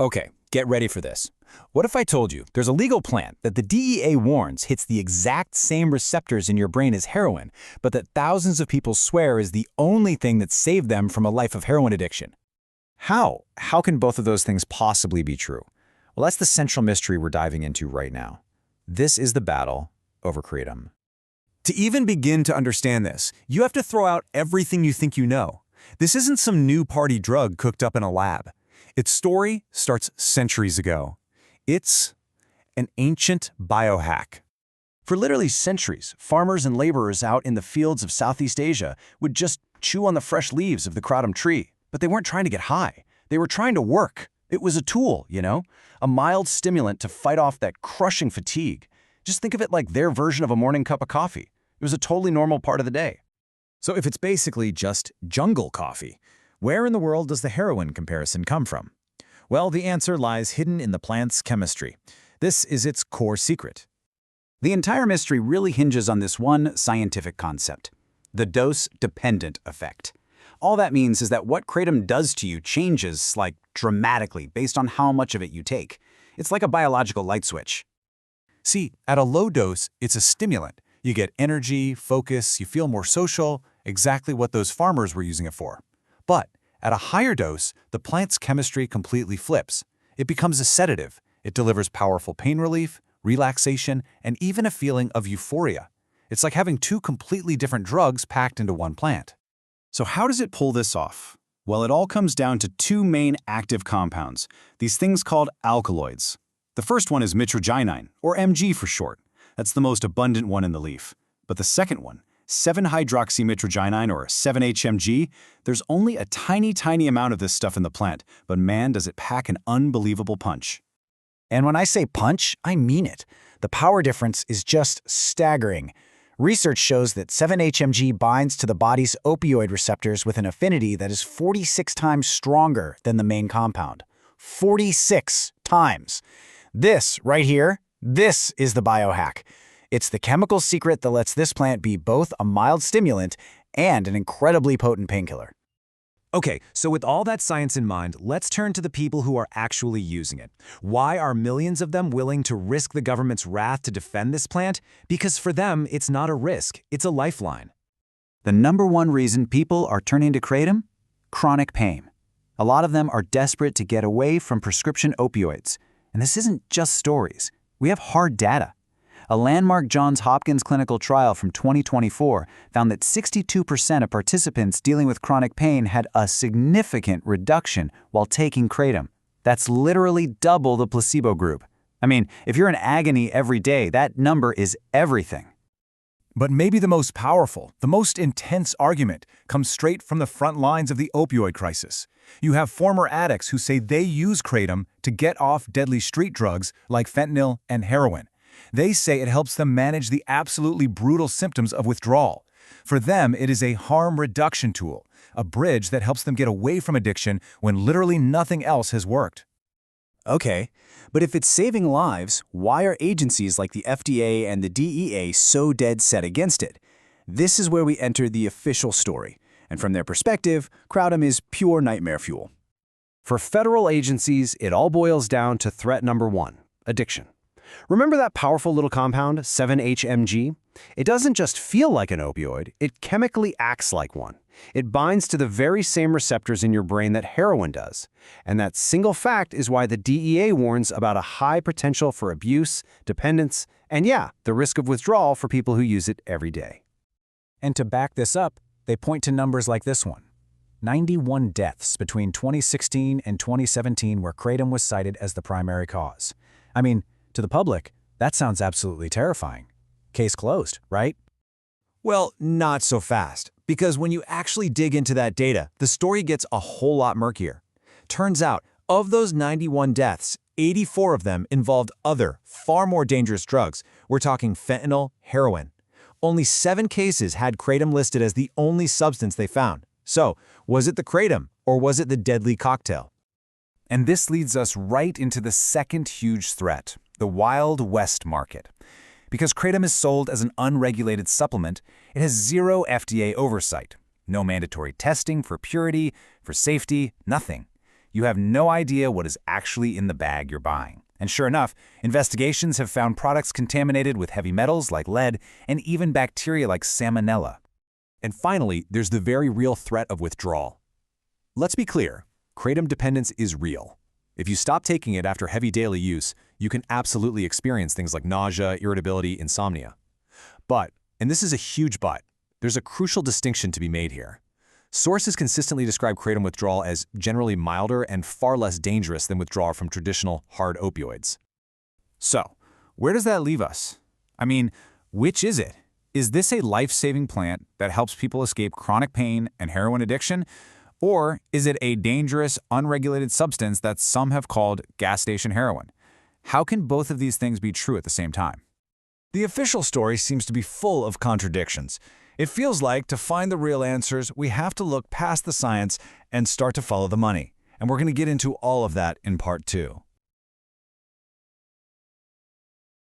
Okay, get ready for this. What if I told you there's a legal plant that the DEA warns hits the exact same receptors in your brain as heroin, but that thousands of people swear is the only thing that saved them from a life of heroin addiction? How? How can both of those things possibly be true? Well, that's the central mystery we're diving into right now. This is the battle over Kratom. To even begin to understand this, you have to throw out everything you think you know. This isn't some new party drug cooked up in a lab. Its story starts centuries ago. It's an ancient biohack. For literally centuries, farmers and laborers out in the fields of Southeast Asia would just chew on the fresh leaves of the kratom tree. But they weren't trying to get high. They were trying to work. It was a tool, a mild stimulant to fight off that crushing fatigue. Just think of it like their version of a morning cup of coffee. It was a totally normal part of the day. So if it's basically just jungle coffee, where in the world does the heroin comparison come from? Well, the answer lies hidden in the plant's chemistry. This is its core secret. The entire mystery really hinges on this one scientific concept: the dose-dependent effect. All that means is that what kratom does to you changes, like, dramatically based on how much of it you take. It's like a biological light switch. See, at a low dose, it's a stimulant. You get energy, focus, you feel more social, exactly what those farmers were using it for. But at a higher dose, the plant's chemistry completely flips. It becomes a sedative. It delivers powerful pain relief, relaxation, and even a feeling of euphoria. It's like having two completely different drugs packed into one plant. So how does it pull this off? Well, it all comes down to two main active compounds, these things called alkaloids. The first one is mitragynine, or MG for short. That's the most abundant one in the leaf. But the second one, 7-hydroxymitragynine, or 7-HMG, there's only a tiny amount of this stuff in the plant, but man, does it pack an unbelievable punch. And when I say punch, I mean it. The power difference is just staggering. Research shows that 7-HMG binds to the body's opioid receptors with an affinity that is 46 times stronger than the main compound. 46 times. This right here, this is the biohack. It's the chemical secret that lets this plant be both a mild stimulant and an incredibly potent painkiller. Okay, so with all that science in mind, let's turn to the people who are actually using it. Why are millions of them willing to risk the government's wrath to defend this plant? Because for them, it's not a risk, it's a lifeline. The number one reason people are turning to kratom? Chronic pain. A lot of them are desperate to get away from prescription opioids. And this isn't just stories. We have hard data. A landmark Johns Hopkins clinical trial from 2024 found that 62% of participants dealing with chronic pain had a significant reduction while taking kratom. That's literally double the placebo group. I mean, if you're in agony every day, that number is everything. But maybe the most powerful, the most intense argument comes straight from the front lines of the opioid crisis. You have former addicts who say they use kratom to get off deadly street drugs like fentanyl and heroin. They say it helps them manage the absolutely brutal symptoms of withdrawal. For them, it is a harm reduction tool, a bridge that helps them get away from addiction when literally nothing else has worked. Okay, but if it's saving lives, why are agencies like the FDA and the DEA so dead set against it? This is where we enter the official story. And from their perspective, kratom is pure nightmare fuel. For federal agencies, it all boils down to threat number one: addiction. Remember that powerful little compound, 7-HMG? It doesn't just feel like an opioid, it chemically acts like one. It binds to the very same receptors in your brain that heroin does. And that single fact is why the DEA warns about a high potential for abuse, dependence, and the risk of withdrawal for people who use it every day. And to back this up, they point to numbers like this one: 91 deaths between 2016 and 2017 where kratom was cited as the primary cause. I mean, to the public, that sounds absolutely terrifying. Case closed, right? Well, not so fast, because when you actually dig into that data, the story gets a whole lot murkier. Turns out, of those 91 deaths, 84 of them involved other, far more dangerous drugs. We're talking fentanyl, heroin. Only 7 cases had kratom listed as the only substance they found. So, was it the kratom, or was it the deadly cocktail? And this leads us right into the second huge threat: the Wild West market. Because kratom is sold as an unregulated supplement, it has zero FDA oversight. No mandatory testing for purity, for safety, nothing. You have no idea what is actually in the bag you're buying. And sure enough, investigations have found products contaminated with heavy metals like lead and even bacteria like salmonella. And finally, there's the very real threat of withdrawal. Let's be clear, kratom dependence is real. If you stop taking it after heavy daily use, you can absolutely experience things like nausea, irritability, insomnia. But, and this is a huge but, there's a crucial distinction to be made here. Sources consistently describe kratom withdrawal as generally milder and far less dangerous than withdrawal from traditional hard opioids. So, where does that leave us? I mean, which is it? Is this a life-saving plant that helps people escape chronic pain and heroin addiction? Or is it a dangerous, unregulated substance that some have called gas station heroin? How can both of these things be true at the same time? The official story seems to be full of contradictions. It feels like to find the real answers, we have to look past the science and start to follow the money. And we're going to get into all of that in part 2.